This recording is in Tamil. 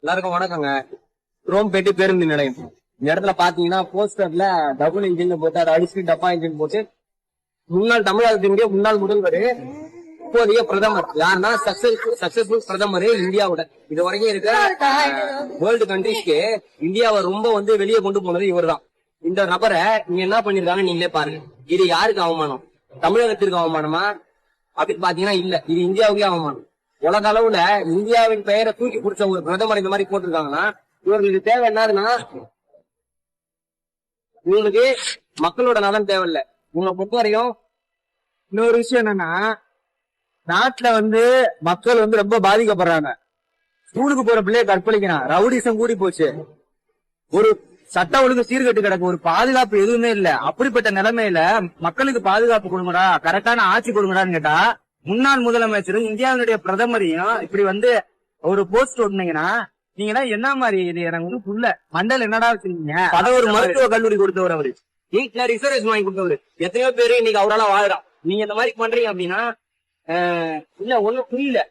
எல்லாருக்கும் வணக்கங்க. குரோம்பேட்டு பேருந்து நிலையம். இந்த இடத்துல பாத்தீங்கன்னா போஸ்டர்ல டபுள் இன்ஜின் போட்டு அதை அடிச்சு டப்பா இன்ஜின் போட்டு முன்னாள் தமிழகத்தினுடைய முன்னாள் முதல்வர் இப்போதைய பிரதமர் யாருன்னா சக்சஸ்ஃபுல் பிரதமர் இந்தியாவோட இது வரைக்கும் இருக்க வேர்ல்டு கண்ட்ரிஸ்க்கு இந்தியாவை ரொம்ப வெளியே கொண்டு போனது இவர் தான். இந்த நபரை நீங்க என்ன பண்ணிருக்காங்க நீங்களே பாருங்க. இது யாருக்கு அவமானம்? தமிழகத்திற்கு அவமானமா அப்படின்னு பாத்தீங்கன்னா இல்ல, இது இந்தியாவுக்கே அவமானம். உலக அளவுல இந்தியாவின் பெயரை தூக்கி பிடிச்ச ஒரு பிரதமர் இந்த மாதிரி போட்டிருக்காங்கன்னா இவர்களுக்கு தேவை என்னதுன்னா, இவங்களுக்கு மக்களோட நலன் தேவையில்லை. உங்களை பொறுத்த வரையும் இன்னொரு விஷயம் என்னன்னா, நாட்டுல மக்கள் ரொம்ப பாதிக்கப்படுறாங்க. ஸ்கூலுக்கு போற பிள்ளைய கற்பழிக்கிறான், ரவுடிசம் கூடி போச்சு, ஒரு சட்ட ஒழுங்கு சீர்கட்டு கிடக்கு, ஒரு பாதுகாப்பு எதுவுமே இல்ல. அப்படிப்பட்ட நிலைமையில மக்களுக்கு பாதுகாப்பு கொடுங்கடா, கரெக்டான ஆட்சி கொடுங்கடான்னு கேட்டா முன்னாள் முதலமைச்சரும் இந்தியாவினுடைய பிரதமரையும் இப்படி ஒரு போஸ்ட் ஓட்டுனீங்கன்னா நீங்க என்ன மாதிரி? இது எனக்கு புள்ள மண்டல் என்னடா வச்சிருக்கீங்க? ஒரு மருத்துவ கல்லூரி கொடுத்தவர் அவரு, நீட்ல ரிசர்வேஷன் வாங்கி கொடுத்தவர். எத்தனையோ பேரு இன்னைக்கு அவரால் வாழறான். நீங்க இந்த மாதிரி பண்றீங்க அப்படின்னா இல்ல ஒண்ணும் புரியல.